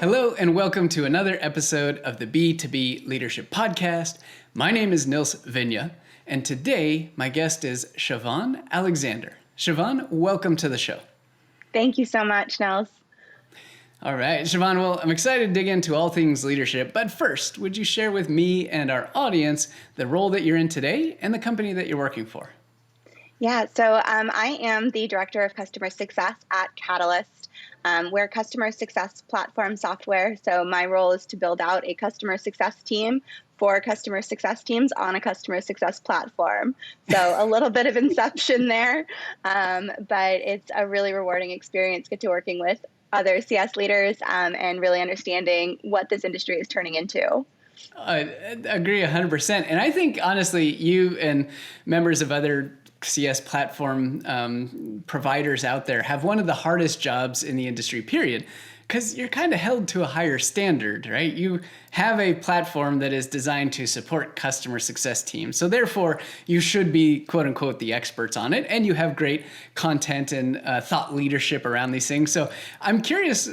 Hello and welcome to another episode of the B2B Leadership Podcast. My name is Nils Vinje, and today my guest is Siobhan Alexander. Siobhan, welcome to the show. Thank you so much, Nils. All right, Siobhan, well, I'm excited to dig into all things leadership, but first, would you share with me and our audience the role that you're in today and the company that you're working for? Yeah, so I am the Director of Customer Success at Catalyst. We're a customer success platform software, so my role is to build out a customer success team for customer success teams on a customer success platform. So a little bit of inception there, but it's a really rewarding experience. Get to working with other CS leaders and really understanding what this industry is turning into. I agree 100%. And I think, honestly, you and members of other CS platform providers out there have one of the hardest jobs in the industry, period, because you're kind of held to a higher standard, right? You have a platform that is designed to support customer success teams. So therefore, you should be, quote unquote, the experts on it. And you have great content and thought leadership around these things. So I'm curious,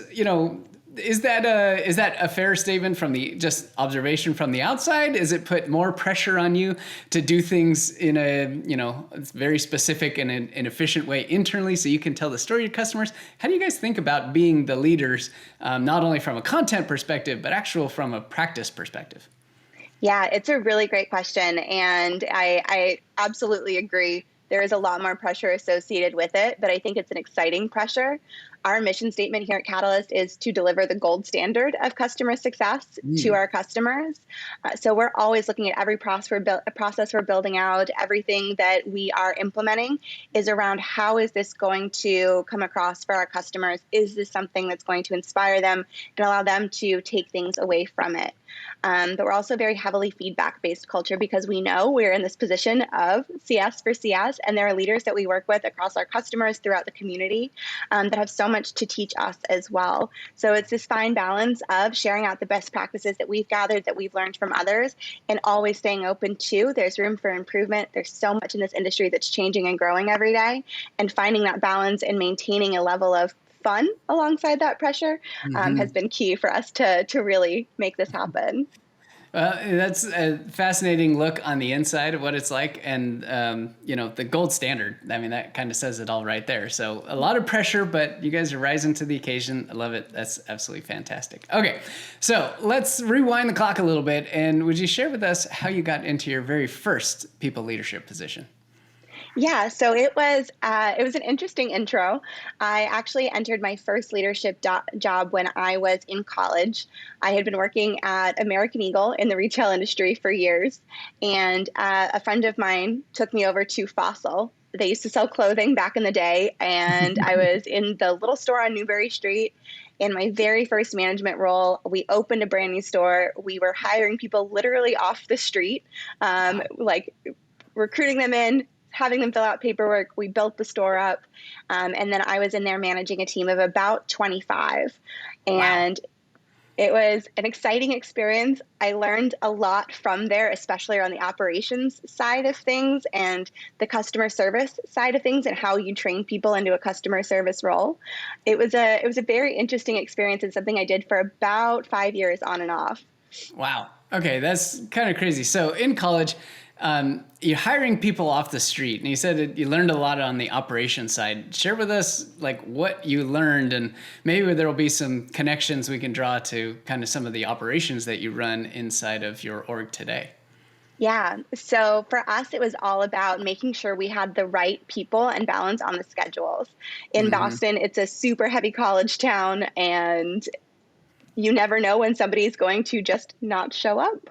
is that a fair statement from the just observation from the outside? Is it put more pressure on you to do things in a very specific and an efficient way internally so you can tell the story to customers? How do you guys think about being the leaders, not only from a content perspective, but actual from a practice perspective? Yeah, it's a really great question. And I absolutely agree. There is a lot more pressure associated with it, but I think it's an exciting pressure. Our mission statement here at Catalyst is to deliver the gold standard of customer success to our customers. So we're always looking at every process we're building out. Everything that we are implementing is around how is this going to come across for our customers? Is this something that's going to inspire them and allow them to take things away from it? But we're also very heavily feedback-based culture because we know we're in this position of CS for CS, and there are leaders that we work with across our customers throughout the community that have so much to teach us as well. So it's this fine balance of sharing out the best practices that we've gathered, that we've learned from others, and always staying open to there's room for improvement. There's so much in this industry that's changing and growing every day, and finding that balance and maintaining a level of fun alongside that pressure has been key for us to really make this happen. That's a fascinating look on the inside of what it's like. And, the gold standard, I mean, that kind of says it all right there. So a lot of pressure, but you guys are rising to the occasion. I love it. That's absolutely fantastic. Okay, so let's rewind the clock a little bit. And would you share with us how you got into your very first people leadership position? Yeah, so it was an interesting intro. I actually entered my first leadership job when I was in college. I had been working at American Eagle in the retail industry for years, and a friend of mine took me over to Fossil. They used to sell clothing back in the day, and I was in the little store on Newbury Street. In my very first management role, we opened a brand new store. We were hiring people literally off the street, like recruiting them in, having them fill out paperwork. We built the store up. And then I was in there managing a team of about 25. And It was an exciting experience. I learned a lot from there, especially around the operations side of things and the customer service side of things and how you train people into a customer service role. It was a very interesting experience and something I did for about 5 years on and off. Wow. Okay, that's kind of crazy. So in college, you're hiring people off the street, and you said that you learned a lot on the operations side. Share with us what you learned, and maybe there will be some connections we can draw to kind of some of the operations that you run inside of your org today. Yeah. So for us, it was all about making sure we had the right people and balance on the schedules. In Boston, it's a super heavy college town, and you never know when somebody is going to just not show up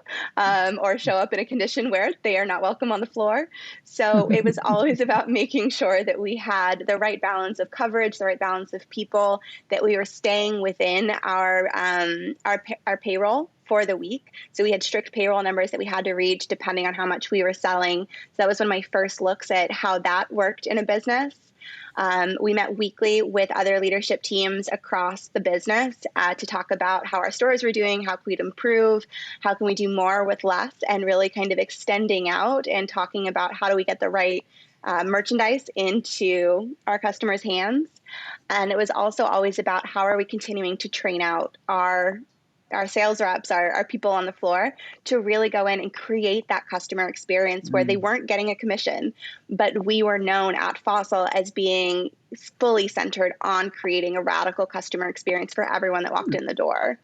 or show up in a condition where they are not welcome on the floor. So it was always about making sure that we had the right balance of coverage, the right balance of people, that we were staying within our payroll for the week. So we had strict payroll numbers that we had to reach depending on how much we were selling. So that was one of my first looks at how that worked in a business. We met weekly with other leadership teams across the business to talk about how our stores were doing, how can we improve, how can we do more with less, and really kind of extending out and talking about how do we get the right merchandise into our customers' hands. And it was also always about how are we continuing to train out our sales reps, our people on the floor, to really go in and create that customer experience where they weren't getting a commission, but we were known at Fossil as being fully centered on creating a radical customer experience for everyone that walked in the door.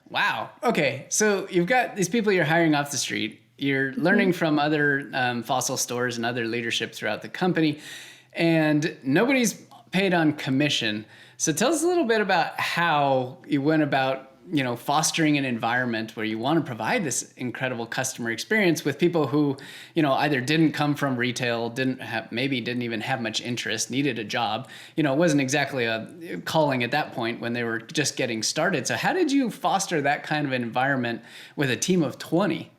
Wow. Okay. So you've got these people you're hiring off the street. You're learning from other Fossil stores and other leadership throughout the company, and nobody's paid on commission. So tell us a little bit about how you went about, fostering an environment where you want to provide this incredible customer experience with people who, either didn't come from retail, maybe didn't even have much interest, needed a job. It wasn't exactly a calling at that point when they were just getting started. So how did you foster that kind of an environment with a team of 20?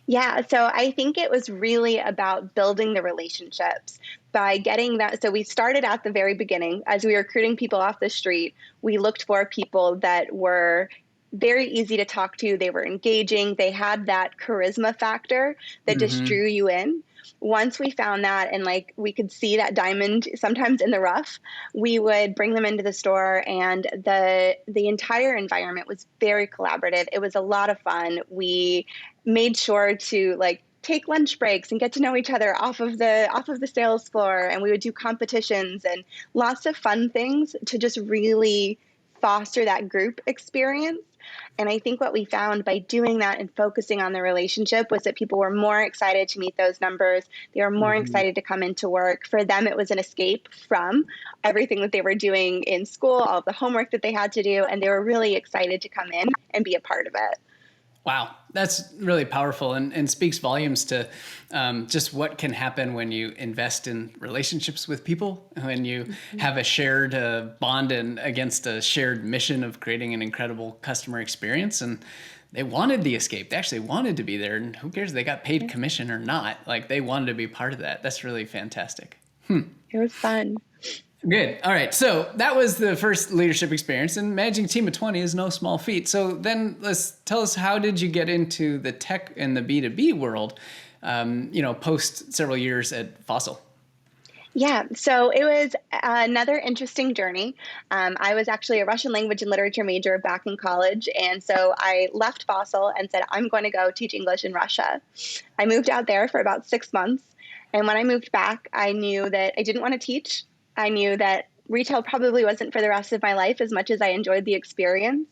Yeah, so I think it was really about building the relationships by getting that. So we started at the very beginning as we were recruiting people off the street. We looked for people that were very easy to talk to. They were engaging. They had that charisma factor that just drew you in. Once we found that and we could see that diamond sometimes in the rough, we would bring them into the store, and the entire environment was very collaborative. It was a lot of fun. We made sure to take lunch breaks and get to know each other off of the sales floor, and we would do competitions and lots of fun things to just really foster that group experience. And I think what we found by doing that and focusing on the relationship was that people were more excited to meet those numbers. They were more excited to come into work. For them, it was an escape from everything that they were doing in school, all of the homework that they had to do, and they were really excited to come in and be a part of it. Wow, that's really powerful and speaks volumes to just what can happen when you invest in relationships with people, when you have a shared bond and against a shared mission of creating an incredible customer experience. And they wanted the escape. They actually wanted to be there. And who cares if they got paid commission or not? They wanted to be part of that. That's really fantastic. It was fun. Good. All right. So that was the first leadership experience, and managing a team of 20 is no small feat. So then tell us, how did you get into the tech and the B2B world, post several years at Fossil? Yeah, so it was another interesting journey. I was actually a Russian language and literature major back in college. And so I left Fossil and said, I'm going to go teach English in Russia. I moved out there for about 6 months. And when I moved back, I knew that I didn't want to teach. I knew that retail probably wasn't for the rest of my life as much as I enjoyed the experience.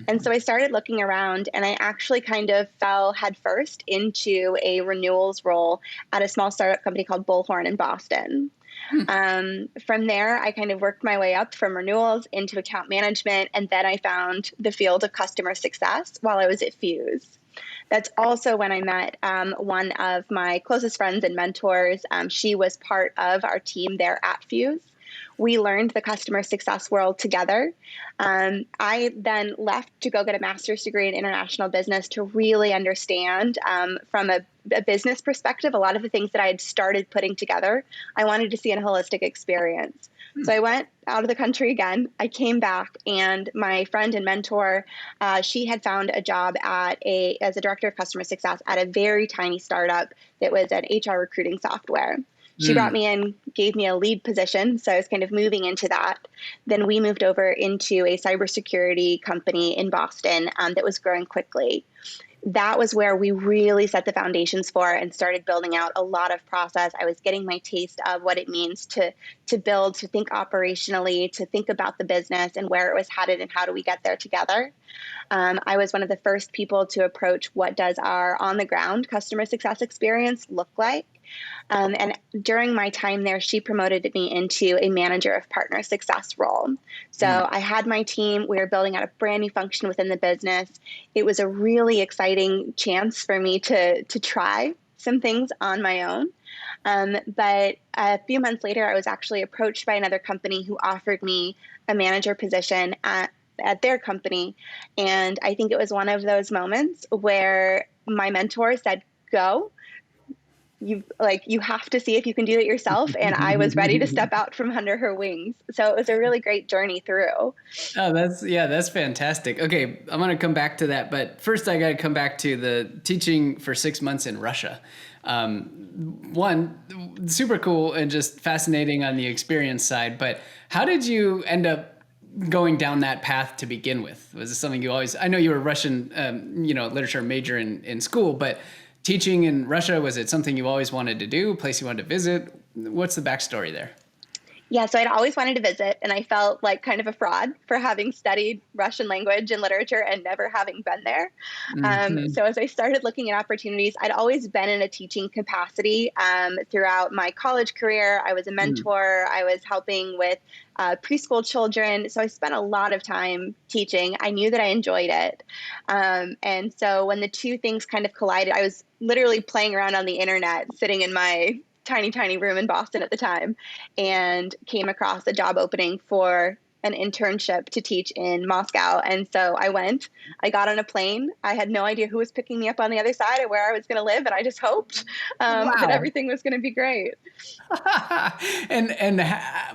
And so I started looking around, and I actually kind of fell headfirst into a renewals role at a small startup company called Bullhorn in Boston. From there, I kind of worked my way up from renewals into account management, and then I found the field of customer success while I was at Fuse. That's also when I met one of my closest friends and mentors. She was part of our team there at Fuse. We learned the customer success world together. I then left to go get a master's degree in international business to really understand from a business perspective a lot of the things that I had started putting together. I wanted to see a holistic experience. So I went out of the country again. I came back, and my friend and mentor, she had found a job as a director of customer success at a very tiny startup that was an HR recruiting software. She brought me in, gave me a lead position, so I was kind of moving into that. Then we moved over into a cybersecurity company in Boston that was growing quickly. That was where we really set the foundations for and started building out a lot of process. I was getting my taste of what it means to build, to think operationally, to think about the business and where it was headed and how do we get there together. I was one of the first people to approach what does our on-the-ground customer success experience look like. And during my time there, she promoted me into a manager of partner success role. So I had my team. We were building out a brand new function within the business. It was a really exciting chance for me to try some things on my own. But a few months later, I was actually approached by another company who offered me a manager position at their company. And I think it was one of those moments where my mentor said, go. You have to see if you can do it yourself. And I was ready to step out from under her wings. So it was a really great journey through. Oh, that's fantastic. Okay, I'm going to come back to that. But first, I got to come back to the teaching for 6 months in Russia. One, super cool and just fascinating on the experience side. But how did you end up going down that path to begin with? Was it something you always, I know you were a Russian, literature major in school, but teaching in Russia, was it something you always wanted to do, a place you wanted to visit? What's the backstory there? Yeah, so I'd always wanted to visit, and I felt like kind of a fraud for having studied Russian language and literature and never having been there. Mm-hmm. So as I started looking at opportunities, I'd always been in a teaching capacity throughout my college career. I was a mentor. I was helping with preschool children. So I spent a lot of time teaching. I knew that I enjoyed it. And so when the two things kind of collided, I was literally playing around on the internet, sitting in my tiny room in Boston at the time, and came across a job opening for an internship to teach in Moscow. And so I got on a plane. I had no idea who was picking me up on the other side or where I was going to live. And I just hoped that Wow. everything was going to be great.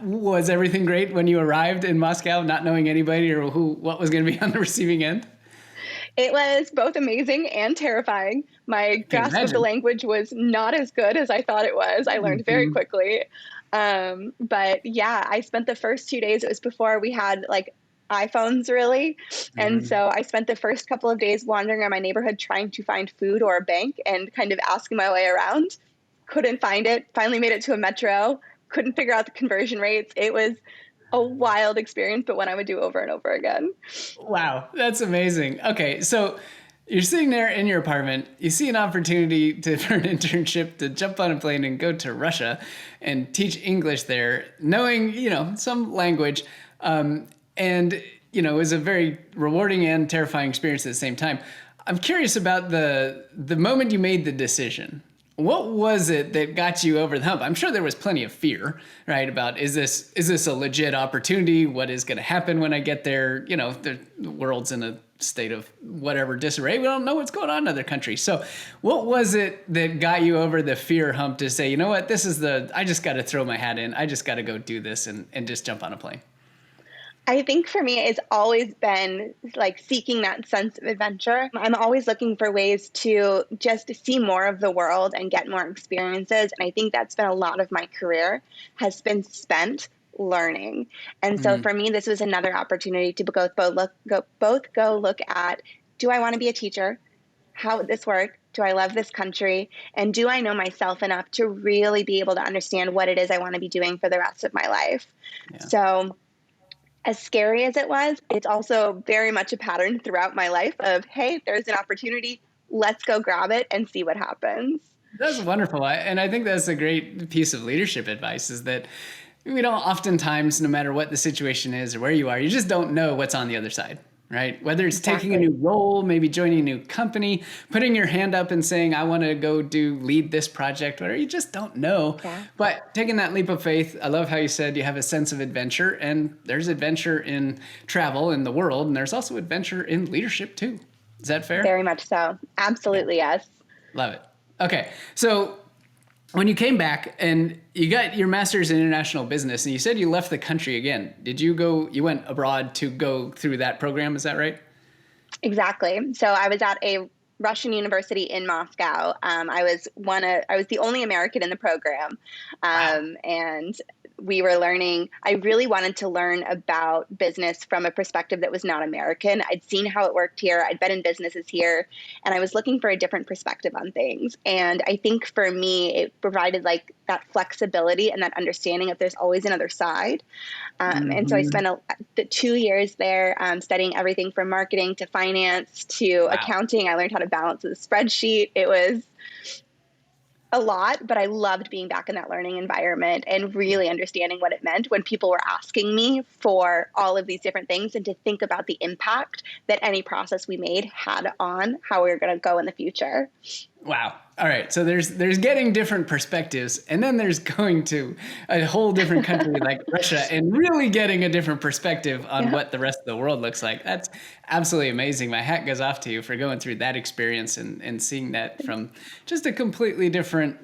Was everything great when you arrived in Moscow, not knowing anybody or what was going to be on the receiving end? It was both amazing and terrifying. My I can grasp of the imagine. language was not as good as I thought it was. I learned very Mhm. quickly. But yeah, I spent the first 2 days, it was before we had like iPhones really. And Mhm. so I spent the first couple of days wandering around my neighborhood trying to find food or a bank and kind of asking my way around. Couldn't find it. Finally made it to a metro. Couldn't figure out the conversion rates. It was a wild experience, but one I would do over and over again. Wow, that's amazing. Okay, so you're sitting there in your apartment, you see an opportunity for an internship to jump on a plane and go to Russia and teach English there, knowing, some language. It was a very rewarding and terrifying experience at the same time. I'm curious about the moment you made the decision. What was it that got you over the hump? I'm sure there was plenty of fear, right? About is this a legit opportunity? What is going to happen when I get there? The world's in a state of whatever disarray. We don't know what's going on in other countries. So, what was it that got you over the fear hump to say, you know what, I just got to throw my hat in. I just got to go do this and just jump on a plane. I think for me, it's always been like seeking that sense of adventure. I'm always looking for ways to just see more of the world and get more experiences. And I think that's been a lot of my career has been spent learning. And so Mm, for me, this was another opportunity to both go look at, do I want to be a teacher? How would this work? Do I love this country? And do I know myself enough to really be able to understand what it is I want to be doing for the rest of my life? yeah. So as scary as it was, it's also very much a pattern throughout my life of, hey, there's an opportunity. Let's go grab it and see what happens. That's wonderful. And I think that's a great piece of leadership advice is that we don't oftentimes, no matter what the situation is or where you are, you just don't know what's on the other side, right? Whether it's taking a Exactly. new role, maybe joining a new company, putting your hand up and saying, I want to lead this project, whatever, you just don't know. Yeah. But taking that leap of faith, I love how you said you have a sense of adventure, and there's adventure in travel in the world, and there's also adventure in leadership too. Is that fair? Very much so. Yeah. Absolutely, yes. Love it. Okay. So when you came back and you got your master's in international business and you said you left the country again, you went abroad to go through that program? Is that right? Exactly. So I was at a Russian university in Moscow. I was the only American in the program. Wow. And we were learning, I really wanted to learn about business from a perspective that was not American. I'd seen how it worked here. I'd been in businesses here, and I was looking for a different perspective on things. And I think for me, it provided like that flexibility and that understanding that there's always another side. And so I Hmm. spent the 2 years there studying everything from marketing to finance to Wow. accounting. I learned how to balance a spreadsheet. It was a lot, but I loved being back in that learning environment and really understanding what it meant when people were asking me for all of these different things and to think about the impact that any process we made had on how we were going to go in the future. Wow. All right. So there's getting different perspectives, and then there's going to a whole different country like Russia and really getting a different perspective on Yeah. what the rest of the world looks like. That's absolutely amazing. My hat goes off to you for going through that experience and seeing that from just a completely different,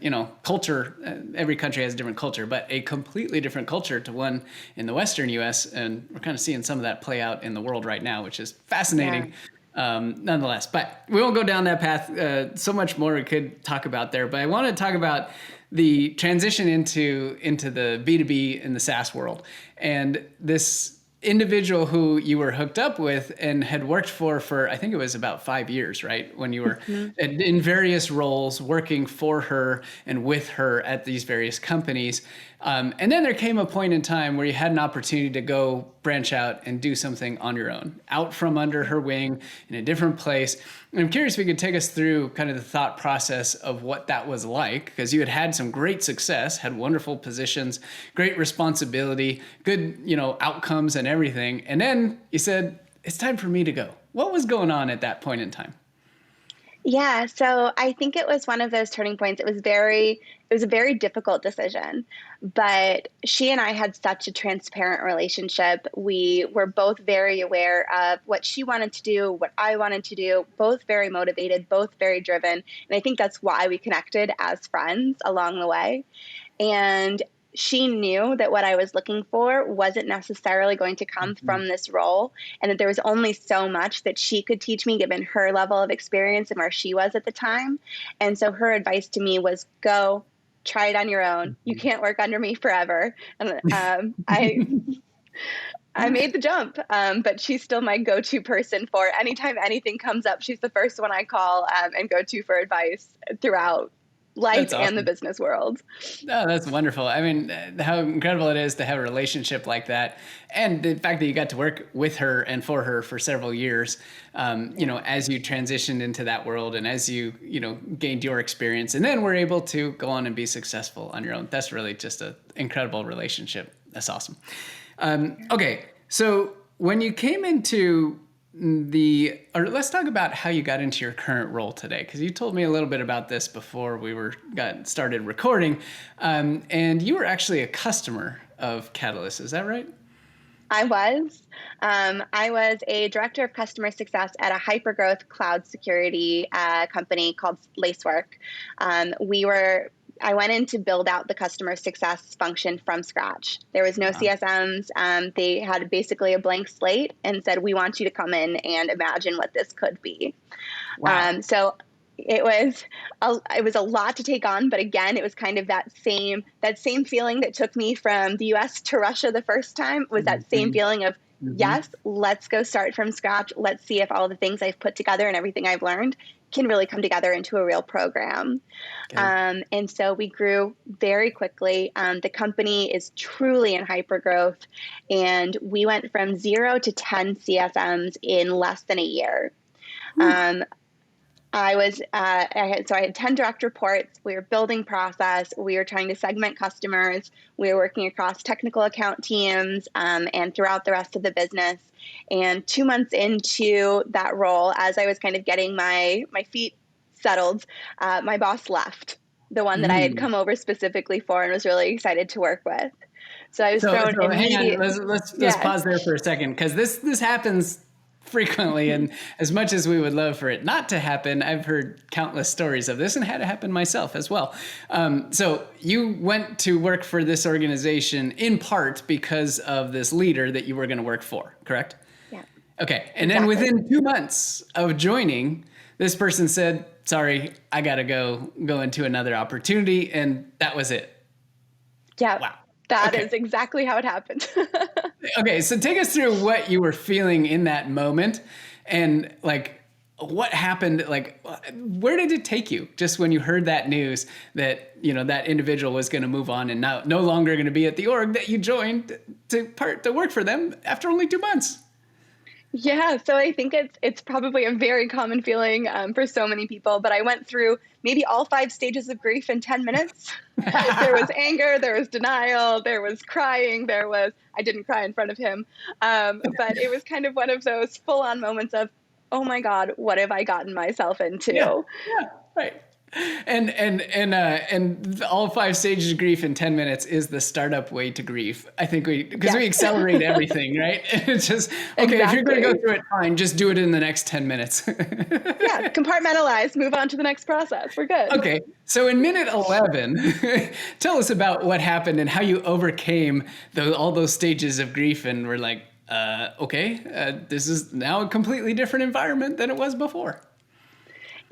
culture. Every country has a different culture, but a completely different culture to one in the Western U.S. And we're kind of seeing some of that play out in the world right now, which is Yeah. fascinating. nonetheless. But we won't go down that path. So much more we could talk about there. But I want to talk about the transition into the B2B and the SaaS world, and this individual who you were hooked up with and had worked for I think it was about 5 years, right? When you were in various roles working for her and with her at these various companies. And then there came a point in time where you had an opportunity to go branch out and do something on your own, out from under her wing in a different place. And I'm curious if you could take us through kind of the thought process of what that was like, because you had had some great success, had wonderful positions, great responsibility, good, outcomes and everything. And then you said, it's time for me to go. What was going on at that point in time? Yeah, so I think it was one of those turning points. It was a very difficult decision, but she and I had such a transparent relationship. We were both very aware of what she wanted to do, what I wanted to do, both very motivated, both very driven. And I think that's why we connected as friends along the way. And she knew that what I was looking for wasn't necessarily going to come from this role, and that there was only so much that she could teach me given her level of experience and where she was at the time. And so her advice to me was, go try it on your own. You can't work under me forever. And I made the jump, but she's still my go-to person for anytime anything comes up. She's the first one I call and go to for advice throughout life. That's awesome. And the business world. Oh, that's wonderful. I mean, how incredible it is to have a relationship like that. And the fact that you got to work with her and for her for several years, as you transitioned into that world and as you, gained your experience and then were able to go on and be successful on your own. That's really just an incredible relationship. That's awesome. Okay. So when you came into let's talk about how you got into your current role today, because you told me a little bit about this before we got started recording, and you were actually a customer of Catalyst. Is that right? I was. I was a director of customer success at a hypergrowth cloud security company called Lacework. I went in to build out the customer success function from scratch. There was no CSMs. They had basically a blank slate and said, we want you to come in and imagine what this could be. Wow. So it was a lot to take on, but again, it was kind of that same feeling that took me from the US to Russia the first time, was that same feeling of, yes, let's go start from scratch. Let's see if all the things I've put together and everything I've learned can really come together into a real program. Okay. And so we grew very quickly. The company is truly in hypergrowth, and we went from 0 to 10 CSMs in less than a year. I had 10 direct reports. We were building process. We were trying to segment customers. We were working across technical account teams and throughout the rest of the business. And 2 months into that role, as I was kind of getting my feet settled, my boss left, the one that I had come over specifically for and was really excited to work with. So I was thrown immediately. Hang on, let's pause there for a second, because this happens frequently, and as much as we would love for it not to happen, I've heard countless stories of this and had it happen myself as well. So you went to work for this organization in part because of this leader that you were going to work for, correct? Yeah. Okay. And then within 2 months of joining, this person said, sorry, I got to go into another opportunity. And that was it. Yeah. Wow. That is exactly how it happened. Okay, so take us through what you were feeling in that moment, and what happened. Where did it take you just when you heard that news that that individual was going to move on and no longer going to be at the org that you joined to work for them after only 2 months? Yeah, so I think it's probably a very common feeling for so many people, but I went through maybe all 5 stages of grief in 10 minutes. There was anger, there was denial, there was crying, I didn't cry in front of him, but it was kind of one of those full-on moments of, oh my God, what have I gotten myself into? Yeah, right. And all 5 stages of grief in 10 minutes is the startup way to grief. I think we accelerate everything, right? It's just, okay, if you're going to go through it, fine, just do it in the next 10 minutes. Yeah, compartmentalize, move on to the next process. We're good. Okay, so in minute 11, tell us about what happened and how you overcame all those stages of grief and were like, Okay, this is now a completely different environment than it was before.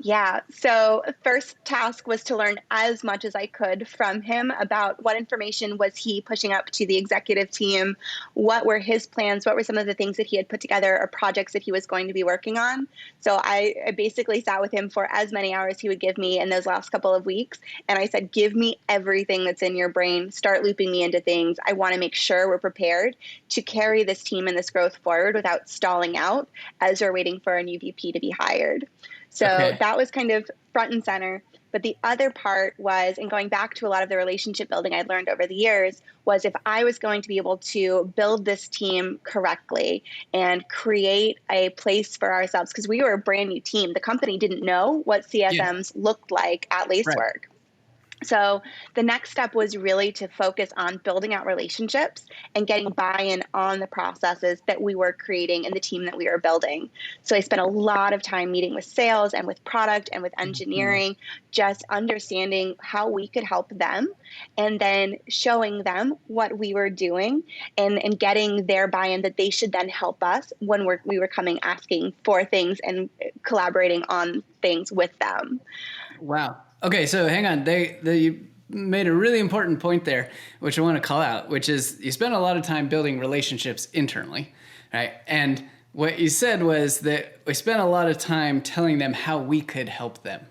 Yeah. So first task was to learn as much as I could from him about what information was he pushing up to the executive team, what were his plans, what were some of the things that he had put together or projects that he was going to be working on. So I basically sat with him for as many hours he would give me in those last couple of weeks. And I said, give me everything that's in your brain, start looping me into things. I want to make sure we're prepared to carry this team and this growth forward without stalling out as we're waiting for a new VP to be hired. So Okay. that was kind of front and center. But the other part was, and going back to a lot of the relationship building I'd learned over the years, was if I was going to be able to build this team correctly and create a place for ourselves, because we were a brand new team, the company didn't know what Yeah. CSMs looked like at Right. Lacework. So the next step was really to focus on building out relationships and getting buy-in on the processes that we were creating and the team that we were building. So I spent a lot of time meeting with sales and with product and with Mhm. engineering, just understanding how we could help them and then showing them what we were doing and getting their buy-in that they should then help us when we were coming asking for things and collaborating on things with them. Wow. Okay, so hang on. They made a really important point there, which I want to call out, which is you spend a lot of time building relationships internally, right? And what you said was that we spent a lot of time telling them how we could help them.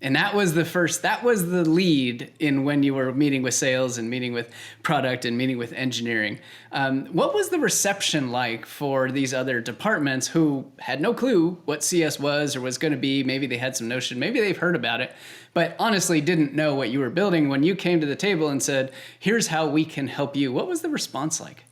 And that was the lead in when you were meeting with sales and meeting with product and meeting with engineering. What was the reception like for these other departments who had no clue what CS was or was going to be? Maybe they had some notion, maybe they've heard about it, but honestly didn't know what you were building when you came to the table and said, here's how we can help you. What was the response like?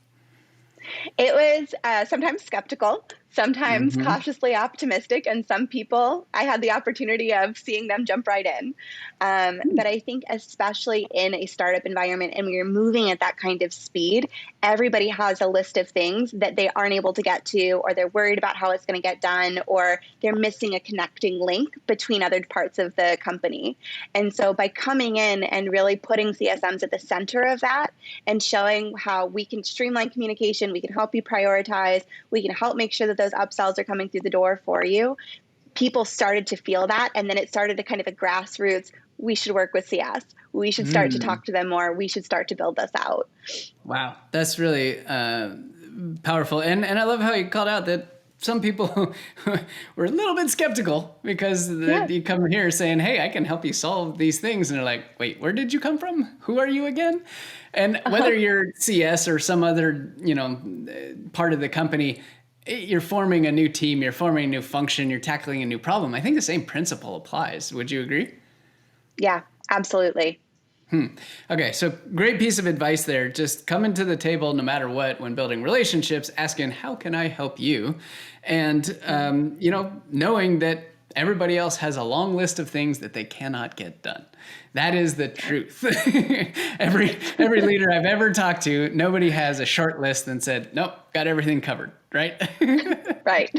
It was sometimes skeptical, sometimes Mm-hmm. cautiously optimistic, and some people I had the opportunity of seeing them jump right in. But I think, especially in a startup environment and when you're moving at that kind of speed, everybody has a list of things that they aren't able to get to, or they're worried about how it's going to get done, or they're missing a connecting link between other parts of the company. And so by coming in and really putting CSMs at the center of that and showing how we can streamline communication, we can help you prioritize, we can help make sure that those upsells are coming through the door for you. People started to feel that. And then it started to kind of a grassroots, we should work with CS. We should start to Mm. talk to them more. We should start to build this out. Wow, that's really powerful, and I love how you called out that some people were a little bit skeptical because Yes. you come here saying, "Hey, I can help you solve these things," and they're like, "Wait, where did you come from? Who are you again?" And Uh-huh. whether you're CS or some other part of the company, you're forming a new team, you're forming a new function, you're tackling a new problem. I think the same principle applies. Would you agree? Yeah, absolutely. Okay, so great piece of advice there. Just coming to the table no matter what when building relationships, asking, how can I help you? And, knowing that everybody else has a long list of things that they cannot get done. That is the truth. every leader I've ever talked to, nobody has a short list and said, nope, got everything covered, right? Right.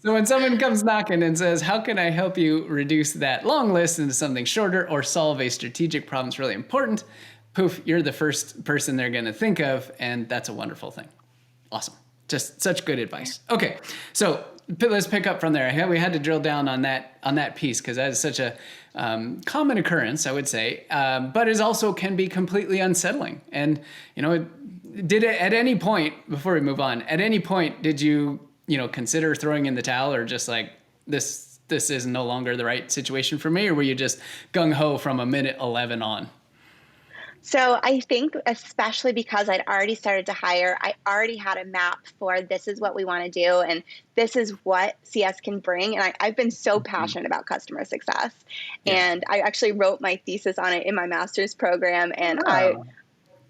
So when someone comes knocking and says, how can I help you reduce that long list into something shorter or solve a strategic problem that's really important? Poof, you're the first person they're going to think of. And that's a wonderful thing. Awesome. Just such good Yeah. advice. Okay. So let's pick up from there. We had to drill down on that piece because that is such a common occurrence, I would say, but is also can be completely unsettling. And, did it at any point, before we move on, at any point, did you consider throwing in the towel or just like this is no longer the right situation for me? Or were you just gung ho from a minute 11 on? So I think, especially because I'd already started to hire, I already had a map for this is what we want to do and this is what CS can bring. And I've been so Mhm. passionate about customer success. Yeah. And I actually wrote my thesis on it in my master's program. And Oh,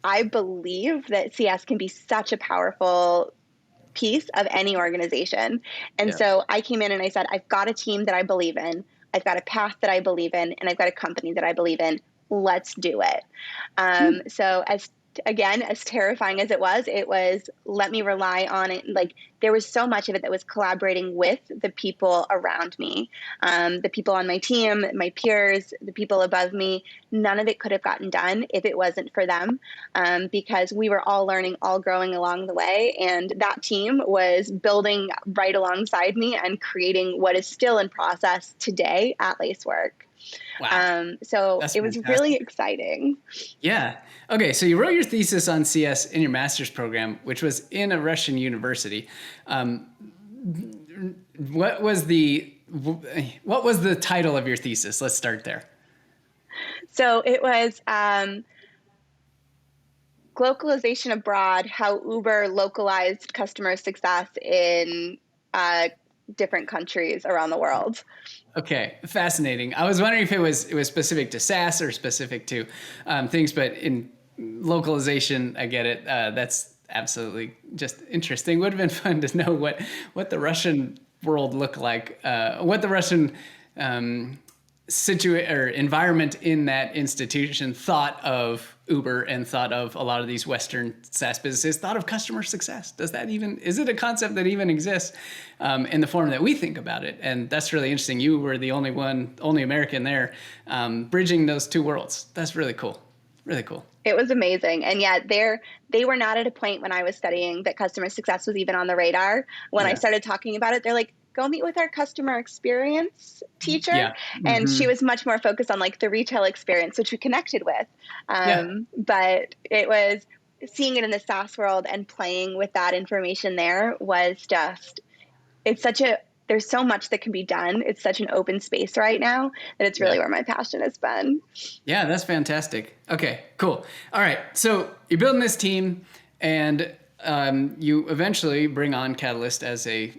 I believe that CS can be such a powerful piece of any organization. And yeah. so I came in and I said, I've got a team that I believe in, I've got a path that I believe in, and I've got a company that I believe in. Let's do it. So as again, as terrifying as it was let me rely on it. Like there was so much of it that was collaborating with the people around me, the people on my team, my peers, the people above me. None of it could have gotten done if it wasn't for them, because we were all learning, all growing along the way. And that team was building right alongside me and creating what is still in process today at Lacework. Wow. So That's it was really fantastic. exciting. Yeah. Okay. So you wrote your thesis on CS in your master's program, which was in a Russian university. What was the title of your thesis? Let's start there. So it was Globalization Abroad, how Uber localized customer success in different countries around the world. Okay, fascinating. I was wondering if it was specific to SaaS or specific to things, but in localization, I get it. That's absolutely just interesting. Would have been fun to know what the Russian world looked like, what the Russian environment in that institution thought of Uber and thought of a lot of these Western SaaS businesses, thought of customer success. Is it a concept that even exists in the form that we think about it? And that's really interesting. You were the only American there, bridging those two worlds. That's really cool. Really cool. It was amazing. And yet they were not at a point when I was studying that customer success was even on the radar. When I started talking about it, they're like, go meet with our customer experience teacher. Yeah. And she Mm-hmm. was much more focused on like the retail experience, which we connected with. Yeah. But it was seeing it in the SaaS world and playing with that information there was just, there's so much that can be done. It's such an open space right now that it's really Yeah. where my passion has been. Yeah, that's fantastic. Okay, cool. All right, so you're building this team, and you eventually bring on Catalyst as a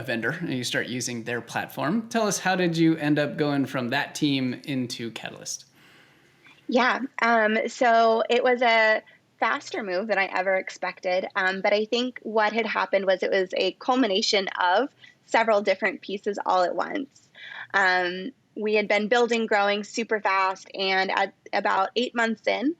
vendor, and you start using their platform. Tell us, how did you end up going from that team into Catalyst? Yeah, so it was a faster move than I ever expected. But I think what had happened was it was a culmination of several different pieces all at once. We had been building, growing super fast, and at about 8 months in,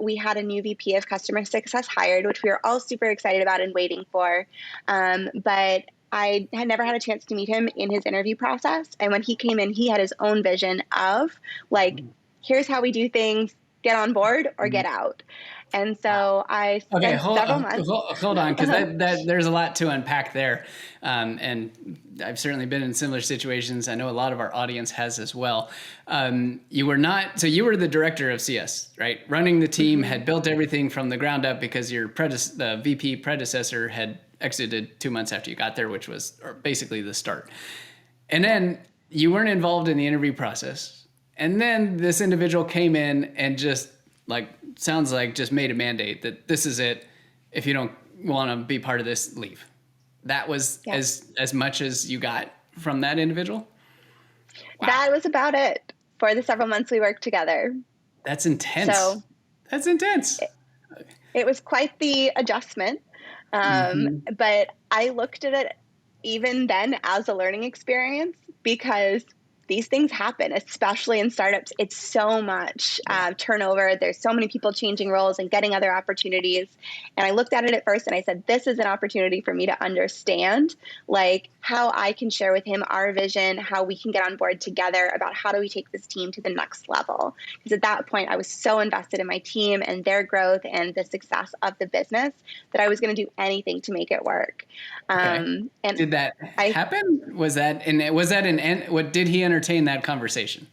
we had a new VP of customer success hired, which we were all super excited about and waiting for. But I had never had a chance to meet him in his interview process. And when he came in, he had his own vision of like, here's how we do things, get on board or get out. And so I Okay, spent several months. hold on, because Uh-huh. that there's a lot to unpack there, and I've certainly been in similar situations. I know a lot of our audience has as well. You were the director of CS, right? Running the team, Mm-hmm. had built everything from the ground up because the VP predecessor had exited 2 months after you got there, which was basically the start. And then you weren't involved in the interview process. And then this individual came in and just sounds like just made a mandate that this is it. If you don't want to be part of this, leave. That was Yeah. as much as you got from that individual? Wow. That was about it for the several months we worked together. That's intense. So That's intense. it was quite the adjustment. But I looked at it even then as a learning experience because these things happen, especially in startups. It's so much turnover. There's so many people changing roles and getting other opportunities. And I looked at it at first and I said, this is an opportunity for me to understand like how I can share with him our vision, how we can get on board together about how do we take this team to the next level. Because at that point, I was so invested in my team and their growth and the success of the business that I was going to do anything to make it work. Okay. And Did that happen? What did he entertain that conversation?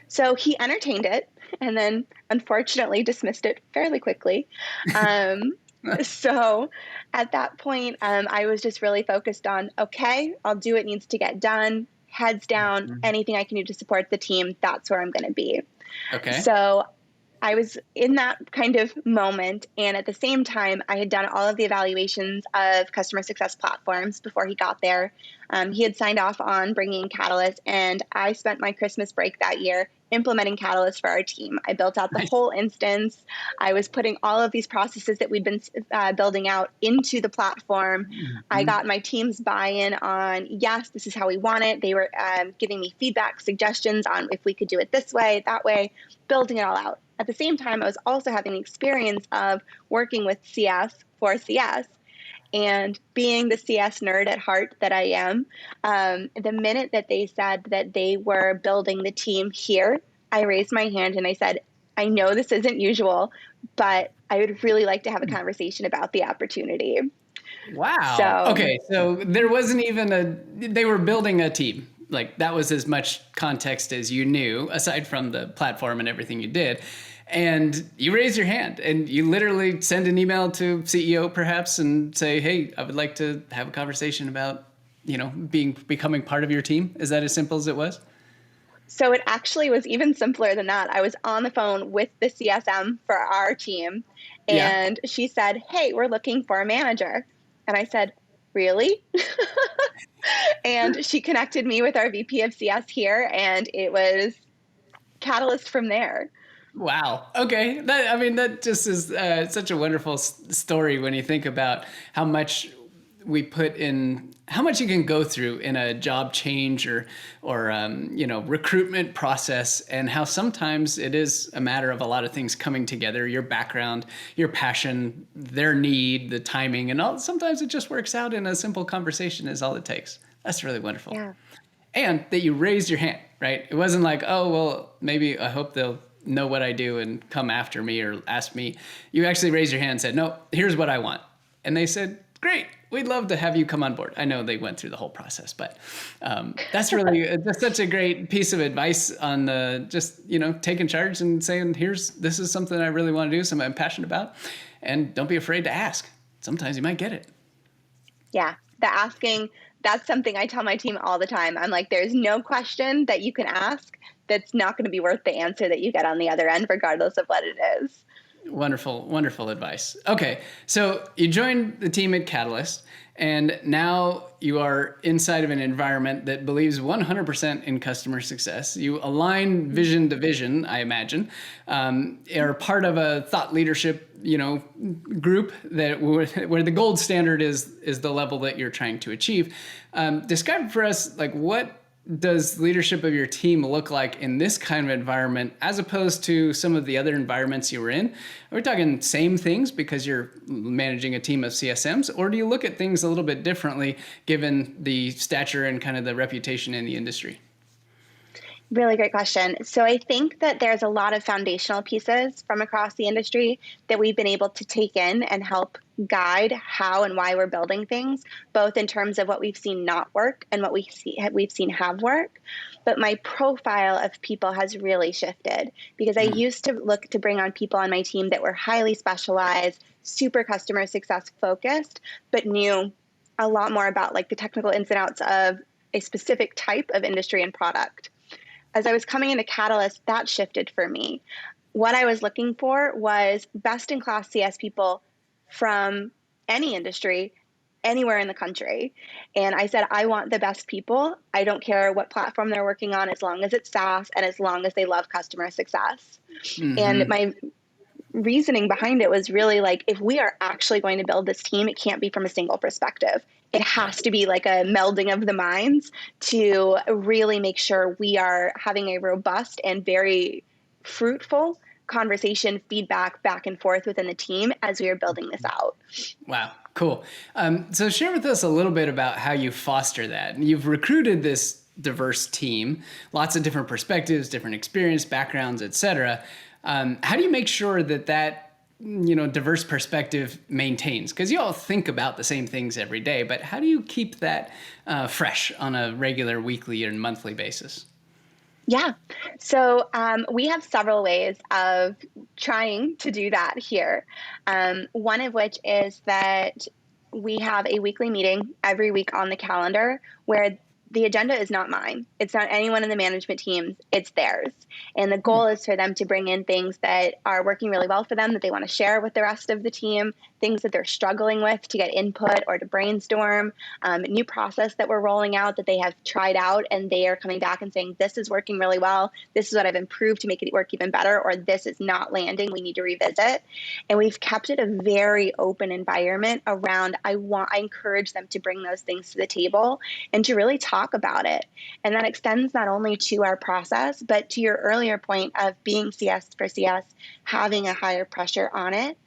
So he entertained it and then unfortunately dismissed it fairly quickly. So at that point, I was just really focused on, okay, I'll do what needs to get done, heads down, anything I can do to support the team, that's where I'm going to be. Okay. So I was in that kind of moment. And at the same time, I had done all of the evaluations of customer success platforms before he got there. He had signed off on bringing in Catalyst, and I spent my Christmas break that year implementing Catalyst for our team. I built out the whole instance. I was putting all of these processes that we'd been building out into the platform. I got my team's buy-in on, yes, this is how we want it. They were giving me feedback, suggestions on if we could do it this way, that way, building it all out. at the same time, I was also having the experience of working with CS for CS. And being the CS nerd at heart that I am, the minute that they said that they were building the team here, I raised my hand and I said, I know this isn't usual, but I would really like to have a conversation about the opportunity. Wow. So Okay. So there wasn't even they were building a team. Like that was as much context as you knew, aside from the platform and everything you did. And you raise your hand and you literally send an email to CEO perhaps and say, hey, I would like to have a conversation about, becoming part of your team. Is that as simple as it was? So it actually was even simpler than that. I was on the phone with the CSM for our team, Yeah. and she said, hey, we're looking for a manager. And I said, really? And she connected me with our VP of CS here, and it was catalyst from there. Wow. Okay. That just is such a wonderful story when you think about how much we put in, how much you can go through in a job change or recruitment process, and how sometimes it is a matter of a lot of things coming together: your background, your passion, their need, the timing, and all. Sometimes it just works out in a simple conversation is all it takes. That's really wonderful. Yeah. And that you raised your hand, right? It wasn't like, oh, well, maybe I hope they'll know what I do and come after me or ask me. You actually raised your hand and said, no, here's what I want. And they said, great, we'd love to have you come on board. I know they went through the whole process, but that's such a great piece of advice on taking charge and saying, this is something I really want to do, something I'm passionate about. And don't be afraid to ask. Sometimes you might get it. Yeah. The asking, that's something I tell my team all the time. I'm like, there's no question that you can ask that's not going to be worth the answer that you get on the other end, regardless of what it is. Wonderful, wonderful advice. Okay, so you joined the team at Catalyst, and now you are inside of an environment that believes 100% in customer success. You align vision to vision, I imagine, are part of a thought leadership, group that where the gold standard is the level that you're trying to achieve. Describe for us, like, what does leadership of your team look like in this kind of environment as opposed to some of the other environments you were in? Are we talking same things because you're managing a team of CSMs, or do you look at things a little bit differently given the stature and kind of the reputation in the industry? Really great question. So I think that there's a lot of foundational pieces from across the industry that we've been able to take in and help guide how and why we're building things, both in terms of what we've seen not work and what we've seen have work. But my profile of people has really shifted because I used to look to bring on people on my team that were highly specialized, super customer success focused, but knew a lot more about like the technical ins and outs of a specific type of industry and product. As I was coming into Catalyst, that shifted for me. What I was looking for was best-in-class CS people from any industry, anywhere in the country. And I said, I want the best people. I don't care what platform they're working on, as long as it's SaaS and as long as they love customer success. Mm-hmm. And my reasoning behind it was really like, if we are actually going to build this team, it can't be from a single perspective. It has to be like a melding of the minds to really make sure we are having a robust and very fruitful conversation, feedback back and forth within the team as we are building this out. Wow, cool. So share with us a little bit about how you foster that. You've recruited this diverse team, lots of different perspectives, different experience, backgrounds, et cetera. How do you make sure that diverse perspective maintains? Because you all think about the same things every day, but how do you keep that fresh on a regular weekly and monthly basis? Yeah. So we have several ways of trying to do that here. One of which is that we have a weekly meeting every week on the calendar where the agenda is not mine. It's not anyone in the management teams. It's theirs. And the goal is for them to bring in things that are working really well for them that they want to share with the rest of the team, things that they're struggling with to get input or to brainstorm, new process that we're rolling out that they have tried out and they are coming back and saying, this is working really well. This is what I've improved to make it work even better, or this is not landing. We need to revisit. And we've kept it a very open environment around, I encourage them to bring those things to the table and to really talk about it. And that extends not only to our process, but to your earlier point of being CS for CS, having a higher pressure on it.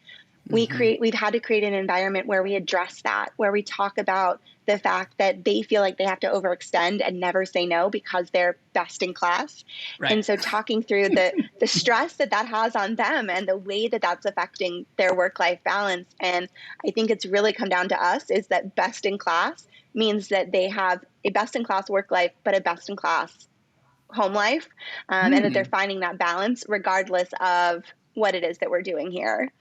We've had to create an environment where we address that, where we talk about the fact that they feel like they have to overextend and never say no because they're best in class. Right. And so talking through the stress that has on them and the way that that's affecting their work-life balance. And I think it's really come down to us is that best in class means that they have a best in class work life, but a best in class home life, and that they're finding that balance regardless of what it is that we're doing here.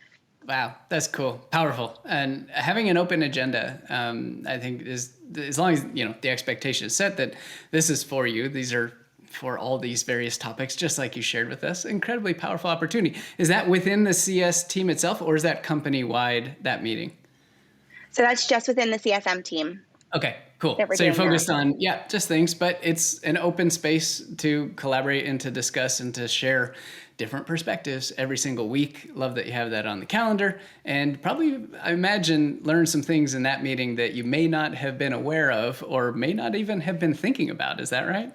Wow, that's cool, powerful, and having an open agenda. I think is as long as the expectation is set that this is for you. These are for all these various topics, just like you shared with us. Incredibly powerful opportunity. Is that within the CS team itself, or is that company wide? That meeting? So that's just within the CSM team. Okay, cool. So you're focused on, just things, but it's an open space to collaborate and to discuss and to share different perspectives every single week. Love that you have that on the calendar, and probably, I imagine, learn some things in that meeting that you may not have been aware of or may not even have been thinking about. Is that right?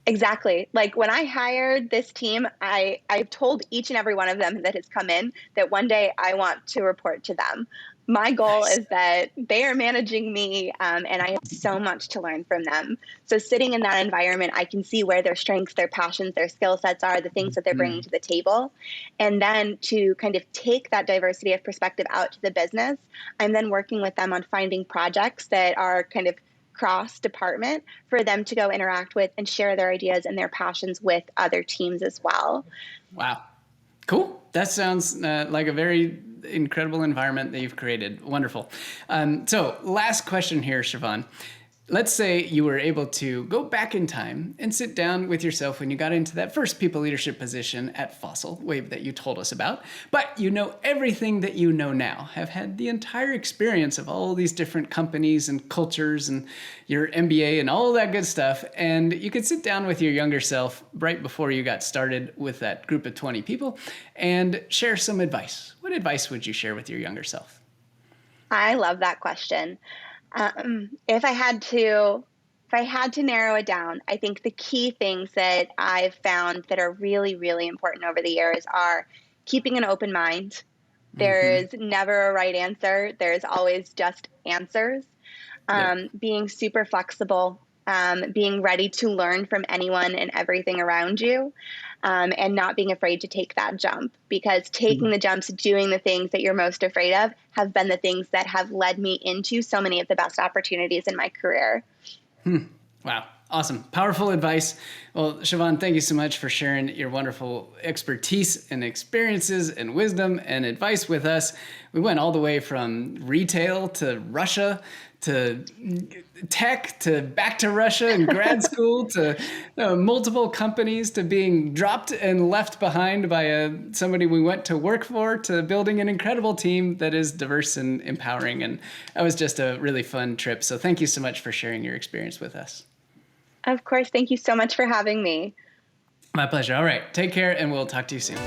Exactly. Like when I hired this team, I've told each and every one of them that has come in that one day I want to report to them. My goal is that they are managing me, and I have so much to learn from them. So sitting in that environment, I can see where their strengths, their passions, their skill sets are, the things that they're bringing to the table. And then to kind of take that diversity of perspective out to the business, I'm then working with them on finding projects that are kind of cross-department for them to go interact with and share their ideas and their passions with other teams as well. Wow. Cool. That sounds like a very incredible environment that you've created. Wonderful. So last question here, Siobhan. Let's say you were able to go back in time and sit down with yourself when you got into that first people leadership position at Fossil, Wave that you told us about, but you know everything that you know now, have had the entire experience of all these different companies and cultures and your MBA and all that good stuff, and you could sit down with your younger self right before you got started with that group of 20 people and share some advice. What advice would you share with your younger self? I love that question. If I had to narrow it down, I think the key things that I've found that are really, really important over the years are keeping an open mind. There is never a right answer. There's always just answers. Being super flexible, being ready to learn from anyone and everything around you, and not being afraid to take that jump, because taking the jumps, doing the things that you're most afraid of have been the things that have led me into so many of the best opportunities in my career. Wow. Awesome. Powerful advice. Well, Siobhan, thank you so much for sharing your wonderful expertise and experiences and wisdom and advice with us. We went all the way from retail to Russia to tech to back to Russia and grad school to multiple companies to being dropped and left behind by somebody we went to work for to building an incredible team that is diverse and empowering. And that was just a really fun trip. So thank you so much for sharing your experience with us. Of course. Thank you so much for having me. My pleasure. All right. Take care, and we'll talk to you soon.